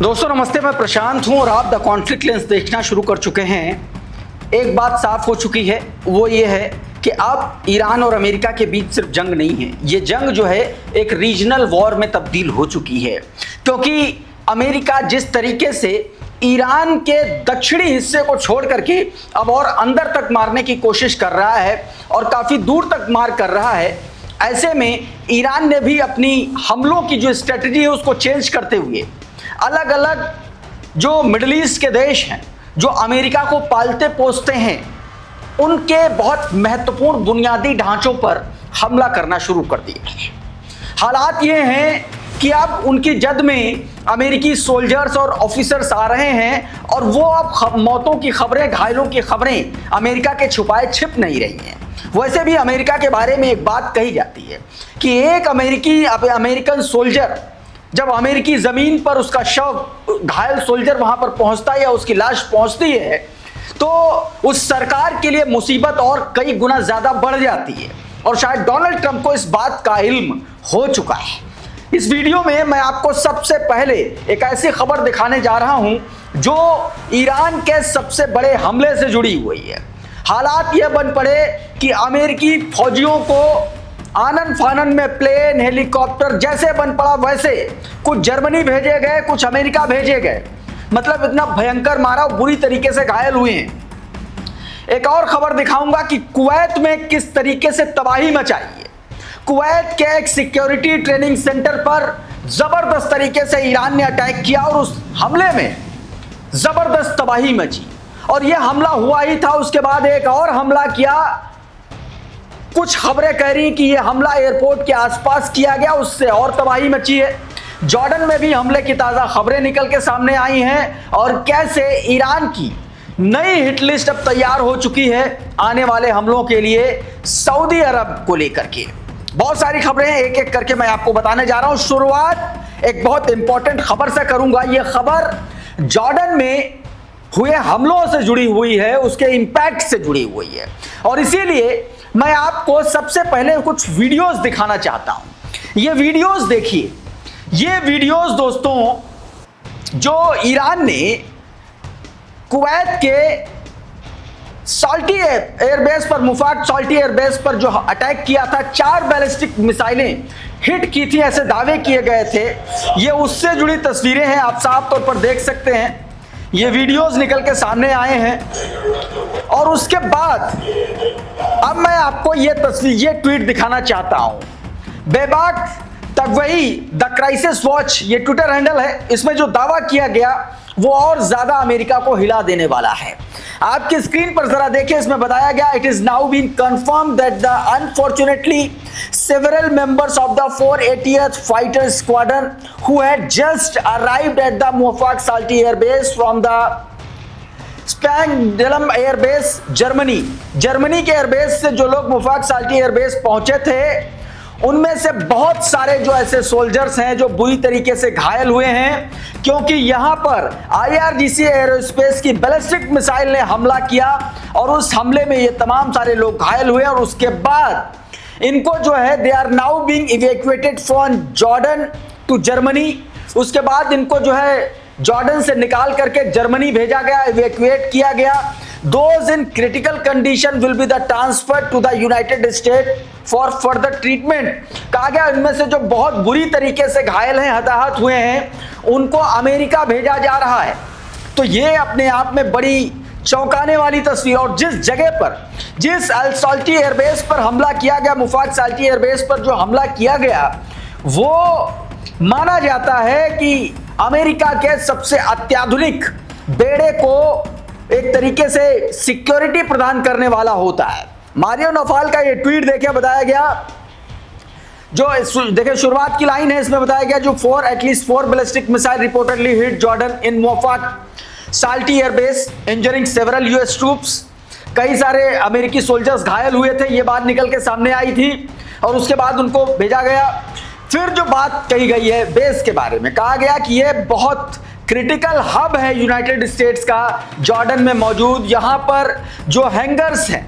दोस्तों नमस्ते, मैं प्रशांत हूं और आप द कॉन्फ्लिक्ट लेंस देखना शुरू कर चुके हैं। एक बात साफ हो चुकी है, वो ये है कि अब ईरान और अमेरिका के बीच सिर्फ जंग नहीं है, ये जंग जो है एक रीजनल वॉर में तब्दील हो चुकी है। क्योंकि अमेरिका जिस तरीके से ईरान के दक्षिणी हिस्से को छोड़ करके अब और अंदर तक मारने की कोशिश कर रहा है और काफ़ी दूर तक मार कर रहा है, ऐसे में ईरान ने भी अपनी हमलों की जो स्ट्रेटजी है उसको चेंज करते हुए अलग अलग जो मिडिल ईस्ट के देश हैं जो अमेरिका को पालते पोसते हैं उनके बहुत महत्वपूर्ण बुनियादी ढांचों पर हमला करना शुरू कर दिया है। हालात ये हैं कि अब उनकी जद में अमेरिकी सोल्जर्स और ऑफिसर्स आ रहे हैं और वो अब मौतों की खबरें, घायलों की खबरें अमेरिका के छुपाए छिप नहीं रही हैं। वैसे भी अमेरिका के बारे में एक बात कही जाती है कि एक अमेरिकन सोल्जर जब अमेरिकी ज़मीन पर उसका शव, घायल सोल्जर वहां पर पहुंचता है या उसकी लाश पहुंचती है तो उस सरकार के लिए मुसीबत और कई गुना ज़्यादा बढ़ जाती है। और शायद डोनाल्ड ट्रंप को इस बात का इल्म हो चुका है। इस वीडियो में मैं आपको सबसे पहले एक ऐसी खबर दिखाने जा रहा हूं जो ईरान के सबसे बड़े हमले से जुड़ी हुई है। हालात ये बन पड़े कि अमेरिकी फौजियों को आनन फानन में प्लेन, हेलीकॉप्टर जैसे बन पड़ा वैसे कुछ जर्मनी भेजे गए, कुछ अमेरिका भेजे गए। मतलब इतना भयंकर मारा, बुरी तरीके से घायल हुए हैं। एक और खबर दिखाऊंगा कि कुवैत में किस तरीके से तबाही मचाई है। कुवैत के एक सिक्योरिटी ट्रेनिंग सेंटर पर जबरदस्त तरीके से ईरान ने अटैक किया और उस हमले में जबरदस्त तबाही मची। और यह हमला हुआ ही था, उसके बाद एक और हमला किया। कुछ खबरें कह रही कि यह हमला एयरपोर्ट के आसपास किया गया, उससे और तबाही मची है। जॉर्डन में भी हमले की ताज़ा खबरें निकल के सामने आई हैं और कैसे ईरान की नई हिट लिस्ट अब तैयार हो चुकी है आने वाले हमलों के लिए सऊदी अरब को लेकर के। बहुत सारी खबरें एक एक करके मैं आपको बताने जा रहा हूं। शुरुआत एक बहुत इंपॉर्टेंट खबर से करूंगा। यह खबर जॉर्डन में हुए हमलों से जुड़ी हुई है, उसके इंपैक्ट से जुड़ी हुई है और इसीलिए मैं आपको सबसे पहले कुछ वीडियोस दिखाना चाहता हूं। ये वीडियोस देखिए। ये वीडियोस दोस्तों जो ईरान ने कुवैत के साल्टी एयरबेस पर, मुफाक साल्टी एयरबेस पर जो अटैक किया था, 4 बैलिस्टिक मिसाइलें हिट की थी ऐसे दावे किए गए थे। ये उससे जुड़ी तस्वीरें हैं, आप साफ तौर पर देख सकते हैं। ये वीडियोस निकल के सामने आए हैं और उसके बाद अब मैं आपको ये तस्वीर, ये ट्वीट दिखाना चाहता हूं। बेबाक तगवही द क्राइसिस वॉच, ये ट्विटर हैंडल है। इसमें जो दावा किया गया वो और ज्यादा अमेरिका को हिला देने वाला है। आपकी स्क्रीन पर जरा देखिए, इसमें बताया गया it is now been confirm that the unfortunately several members of the 480th Fighter Squadron who had just arrived at the Muwafaq Salti Air Base from the Spangdahlem airbase Germany के airbase से जो लोग मुफाक salty airbase पहुंचे थे उनमें से बहुत सारे जो ऐसे सोल्जर्स हैं जो बुरी तरीके से घायल हुए हैं, क्योंकि यहां पर IRGC एरोस्पेस की बैलिस्टिक मिसाइल ने हमला किया और उस हमले में ये तमाम सारे लोग घायल हुए और उसके बाद इनको जो है they are now being evacuated from Jordan to Germany. उसके बाद इनको जो है जॉर्डन से निकाल करके जर्मनी भेजा गया, इवैक्यूएट किया गया। Those in critical condition will be the transfer to the United State for further treatment. कहा गया इनमें से जो बहुत बुरी तरीके से घायल हैं, हताहत हुए हैं, उनको अमेरिका भेजा जा रहा है। तो ये अपने आप में बड़ी चौंकाने वाली तस्वीर। और जिस जगह पर, जिस साल्टी एयरबेस पर हमला किया गया, मुफाक साल्टी एयरबेस पर जो हमला किया गया, वो माना जाता है कि अमेरिका के सबसे अत्याधुनिक बेड़े को एक तरीके से सिक्योरिटी प्रदान करने वाला होता है। मारियो नौफाल का ये ट्वीट देखिए, बताया गया जो देखिए शुरुआत की लाइन है, इसमें बताया गया जो at least 4 ballistic missile reportedly hit Jordan in Muwaffaq Salti airbase injuring several US troops. कई सारे अमेरिकी सोल्जर्स घायल हुए थे, ये बात निकल के सामने आई थी और उसके बाद उनको भेजा गया। फिर जो बात कही गई है बेस के बारे में, कहा गया कि ये बहुत क्रिटिकल हब है यूनाइटेड स्टेट्स का जॉर्डन में मौजूद। यहाँ पर जो हैंगर्स हैं,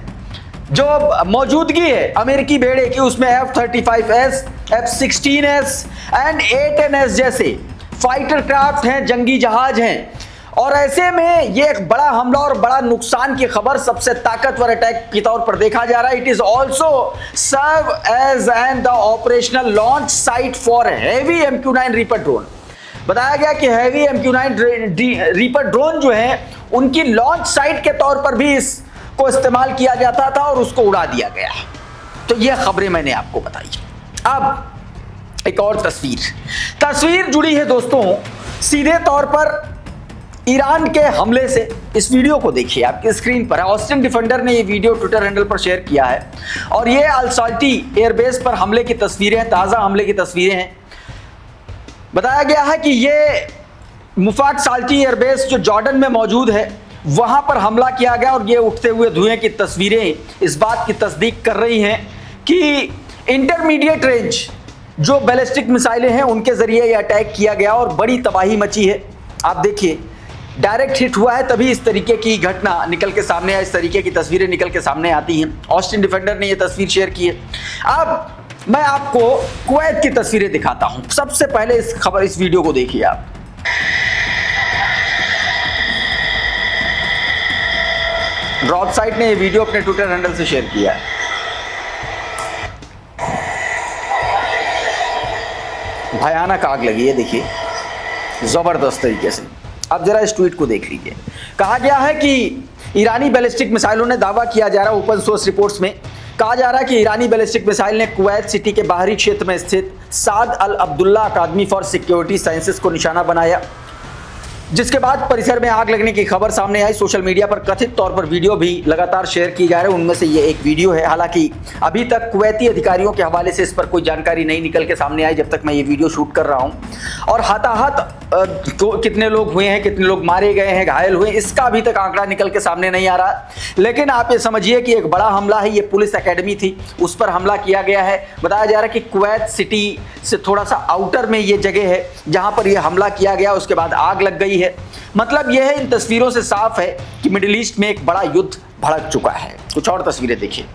जो मौजूदगी है अमेरिकी बेड़े की, उसमें F-35S, F-16S एंड A-10S जैसे फाइटर क्राफ्ट हैं, जंगी जहाज हैं। और ऐसे में ये एक बड़ा हमला और बड़ा नुकसान की खबर सबसे ताकतवर अटैक के तौर पर देखा जा रहा है। It is also serve as an the operational launch site for heavy MQ-9 Reaper drone. बताया गया कि हैवी MQ-9 रीपर ड्रोन जो है उनकी लॉन्च साइट के तौर पर भी इसको इस्तेमाल किया जाता था और उसको उड़ा दिया गया। तो ये खबरें मैंने आपको बताई। अब एक और तस्वीर जुड़ी है दोस्तों सीधे तौर पर ईरान के हमले से। इस वीडियो को देखिए, आपकी स्क्रीन पर है। ऑस्टिन डिफेंडर ने ये वीडियो ट्विटर हैंडल पर शेयर किया है और ये अल-साल्टी एयरबेस पर हमले की तस्वीरें, ताज़ा हमले की तस्वीरें हैं। बताया गया है कि ये मुफाक साल्टी एयरबेस जो जॉर्डन में मौजूद है वहां पर हमला किया गया और ये उठते हुए धुएं की तस्वीरें इस बात की तस्दीक कर रही हैं कि इंटरमीडिएट रेंज जो बैलिस्टिक मिसाइलें हैं उनके जरिए ये अटैक किया गया और बड़ी तबाही मची है। आप देखिए, डायरेक्ट हिट हुआ है तभी इस तरीके की घटना निकल के सामने आई, इस तरीके की तस्वीरें निकल के सामने आती हैं। ऑस्टिन डिफेंडर ने ये तस्वीर शेयर की है। अब मैं आपको कुवैत की तस्वीरें दिखाता हूं। सबसे पहले इस वीडियो को देखिए आप। ड्रॉप साइट ने ये वीडियो अपने ट्विटर हैंडल से शेयर किया है। भयानक आग लगी है, देखिए जबरदस्त तरीके से। अब जरा इस ट्वीट को देख लीजिए। कहा गया है कि ईरानी बैलिस्टिक मिसाइलों ने दावा किया जा रहा है, ओपन सोर्स रिपोर्ट्स में कहा जा रहा है कि ईरानी बैलिस्टिक मिसाइल ने कुवैत सिटी के बाहरी क्षेत्र में स्थित साद अल अब्दुल्ला अकादमी फॉर सिक्योरिटी साइंसेस को निशाना बनाया, जिसके बाद परिसर में आग लगने की खबर सामने आई। सोशल मीडिया पर कथित तौर पर वीडियो भी लगातार शेयर की जा रहे हैं, उनमें से ये एक वीडियो है। हालांकि अभी तक कुवैती अधिकारियों के हवाले से इस पर कोई जानकारी नहीं निकल के सामने आई जब तक मैं ये वीडियो शूट कर रहा हूं। और हाथाहाथ तो कितने लोग हुए हैं, कितने लोग मारे गए हैं, घायल हुए, इसका अभी तक आंकड़ा निकल के सामने नहीं आ रहा। लेकिन आप ये समझिए कि एक बड़ा हमला है। ये पुलिस एकेडमी थी, उस पर हमला किया गया है। बताया जा रहा है कि कुवैत सिटी से थोड़ा सा आउटर में ये जगह है जहां पर यह हमला किया गया, उसके बाद आग लग गई है। मतलब यह है, इन तस्वीरों से साफ है कि मिडिल ईस्ट में एक बड़ा युद्ध भड़क चुका है। कुछ और तस्वीरें देखिए।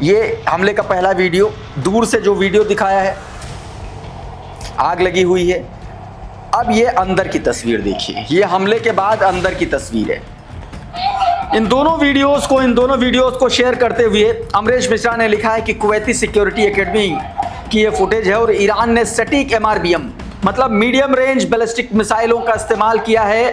ये हमले का पहला वीडियो, दूर से जो वीडियो दिखाया है, आग लगी हुई है। अब ये अंदर की तस्वीर देखिए, ये हमले के बाद अंदर की तस्वीर है। इन दोनों वीडियोस को शेयर करते हुए अमरीश मिश्रा ने लिखा है कि कुवैती सिक्योरिटी एकेडमी की ये फुटेज है और ईरान ने सटीक MRBM मतलब मीडियम रेंज बैलिस्टिक मिसाइलों का इस्तेमाल किया है।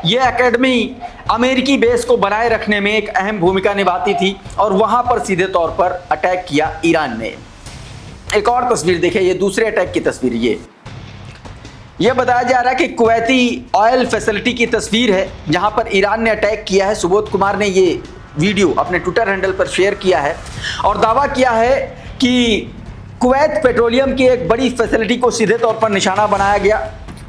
यह एकेडमी अमेरिकी बेस को बनाए रखने में एक अहम भूमिका निभाती थी और वहां पर सीधे तौर पर अटैक किया ईरान ने। एक और तस्वीर देखिए, ये दूसरे अटैक की तस्वीर। ये बताया जा रहा है कि कुवैती ऑयल फैसिलिटी की तस्वीर है जहां पर ईरान ने अटैक किया है। सुबोध कुमार ने ये वीडियो अपने ट्विटर हैंडल पर शेयर किया है और दावा किया है कि कुवैत पेट्रोलियम की एक बड़ी फैसिलिटी को सीधे तौर पर निशाना बनाया गया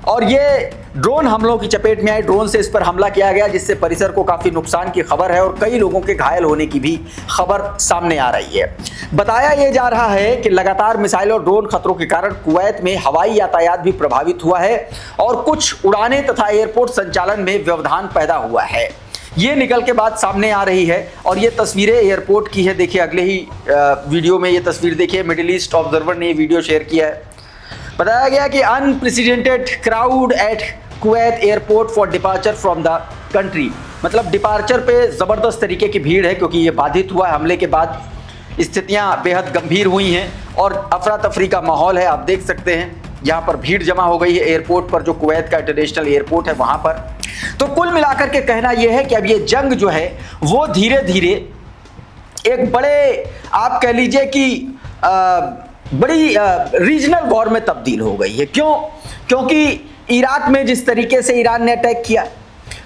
और ये ड्रोन हमलों की चपेट में आए। ड्रोन से इस पर हमला किया गया जिससे परिसर को काफ़ी नुकसान की खबर है और कई लोगों के घायल होने की भी खबर सामने आ रही है। बताया यह जा रहा है कि लगातार मिसाइल और ड्रोन खतरों के कारण कुवैत में हवाई यातायात भी प्रभावित हुआ है और कुछ उड़ानें तथा एयरपोर्ट संचालन में व्यवधान पैदा हुआ है। ये निकल के बाद सामने आ रही है और ये तस्वीरें एयरपोर्ट की है। देखिए अगले ही वीडियो में ये तस्वीर देखिए, मिडिल ईस्ट ऑब्जर्वर ने ये वीडियो शेयर किया है। बताया गया कि unprecedented crowd at Kuwait airport for departure from the country, मतलब डिपार्चर पे ज़बरदस्त तरीके की भीड़ है क्योंकि ये बाधित हुआ हमले के बाद। स्थितियाँ बेहद गंभीर हुई हैं और अफरा तफरी का माहौल है। आप देख सकते हैं यहाँ पर भीड़ जमा हो गई है एयरपोर्ट पर, जो कुवैत का इंटरनेशनल एयरपोर्ट है वहाँ पर। तो कुल मिलाकर के कहना यह है कि अब ये जंग जो है वो धीरे धीरे एक बड़े, आप कह लीजिए कि बड़ी रीजनल वॉर में तब्दील हो गई है। क्यों? क्योंकि इराक में जिस तरीके से ईरान ने अटैक किया,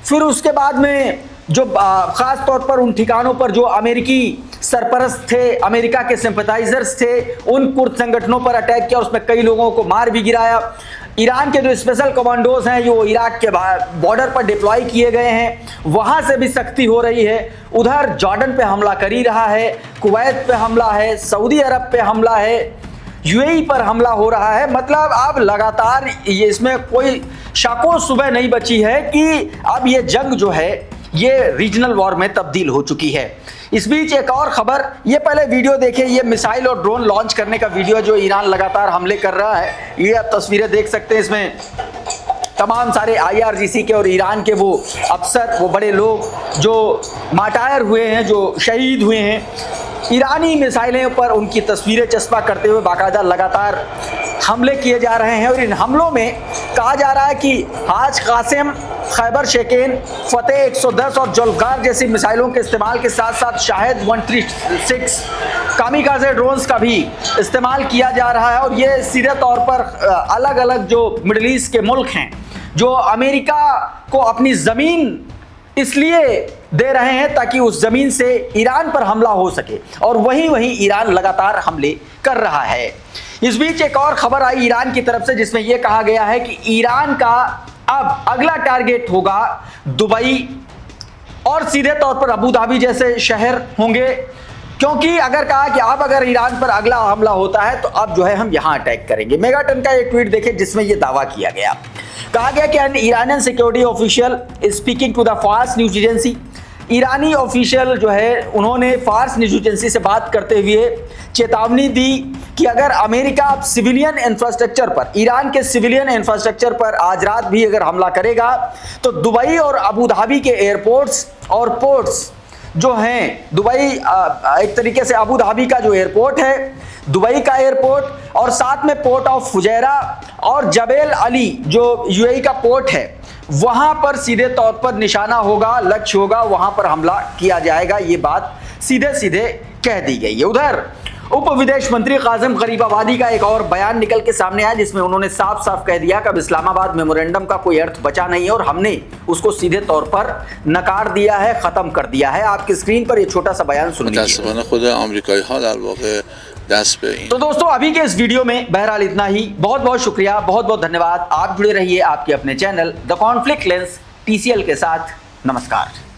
फिर उसके बाद में जो ख़ास तौर पर उन ठिकानों पर जो अमेरिकी सरपरस्त थे, अमेरिका के सिंपैथाइजर्स थे, उन कुर्द संगठनों पर अटैक किया, उसमें कई लोगों को मार भी गिराया। ईरान के जो स्पेशल कमांडोज हैं जो इराक के बॉर्डर पर डिप्लॉय किए गए हैं, वहाँ से भी सख्ती हो रही है। उधर जॉर्डन पे हमला कर ही रहा है, कुवैत पे हमला है, सऊदी अरब पे हमला है, यूएई पर हमला हो रहा है। मतलब अब लगातार ये, इसमें कोई शाको सुबह नहीं बची है कि अब ये जंग जो है ये रीजनल वॉर में तब्दील हो चुकी है। इस बीच एक और खबर, ये पहले वीडियो देखें, ये मिसाइल और ड्रोन लॉन्च करने का वीडियो जो ईरान लगातार हमले कर रहा है, ये आप तस्वीरें देख सकते हैं। इसमें तमाम सारे IRGC के और ईरान के वो अफसर, वो बड़े लोग जो मार्टायर हुए हैं, जो शहीद हुए हैं, ईरानी मिसाइलें पर उनकी तस्वीरें चस्पा करते हुए बाकायदा लगातार हमले किए जा रहे हैं। और इन हमलों में कहा जा रहा है कि हाज कासिम, खैबर शेकेन, फतेह 110 और जुल्फकार जैसी मिसाइलों के इस्तेमाल के साथ साथ शाहिद 136 कामिकाज़े ड्रोन्स का भी इस्तेमाल किया जा रहा है। और ये सीधे तौर पर अलग अलग जो मिडिल ईस्ट के मुल्क हैं, जो अमेरिका को अपनी ज़मीन इसलिए दे रहे हैं ताकि उस ज़मीन से ईरान पर हमला हो सके, और वहीं ईरान लगातार हमले कर रहा है। इस बीच एक और खबर आई ईरान की तरफ से, जिसमें यह कहा गया है कि ईरान का अब अगला टारगेट होगा दुबई और सीधे तौर पर अबू धाबी जैसे शहर होंगे, क्योंकि अगर कहा कि अब अगर ईरान पर अगला हमला होता है तो अब जो है हम यहां अटैक करेंगे। मेगाटन का एक ट्वीट देखें जिसमें यह दावा किया गया, कहा गया कि an Iranian security official speaking to the Fars news agency, ईरानी ऑफिशियल जो है उन्होंने फार्स न्यूज एजेंसी से बात करते हुए चेतावनी दी कि अगर अमेरिका अब सिविलियन इंफ्रास्ट्रक्चर पर, ईरान के सिविलियन इंफ्रास्ट्रक्चर पर आज रात भी अगर हमला करेगा तो दुबई और अबू धाबी के एयरपोर्ट्स और पोर्ट्स जो हैं, दुबई एक तरीके से अबू धाबी का जो एयरपोर्ट है, दुबई का एयरपोर्ट और साथ में पोर्ट ऑफ फुजैरा और जबेल अली जो UAE का पोर्ट है, वहां पर सीधे तौर पर निशाना होगा, लक्ष्य होगा, वहां पर हमला किया जाएगा। ये बात सीधे सीधे कह दी गई है। उधर उप विदेश मंत्री कासिम गरीबाबादी का एक और बयान निकल के सामने आया, जिसमें उन्होंने साफ साफ कह दिया कि अब इस्लामाबाद मेमोरेंडम का कोई अर्थ बचा नहीं है और हमने उसको सीधे तौर पर नकार दिया है, खत्म कर दिया है। आपकी स्क्रीन पर ये छोटा सा बयान सुन लीजिए। तो दोस्तों अभी के इस वीडियो में बहरहाल इतना ही। बहुत बहुत शुक्रिया, बहुत बहुत धन्यवाद। आप जुड़े रहिए आपके अपने channel the conflict lens TCL के साथ। नमस्कार।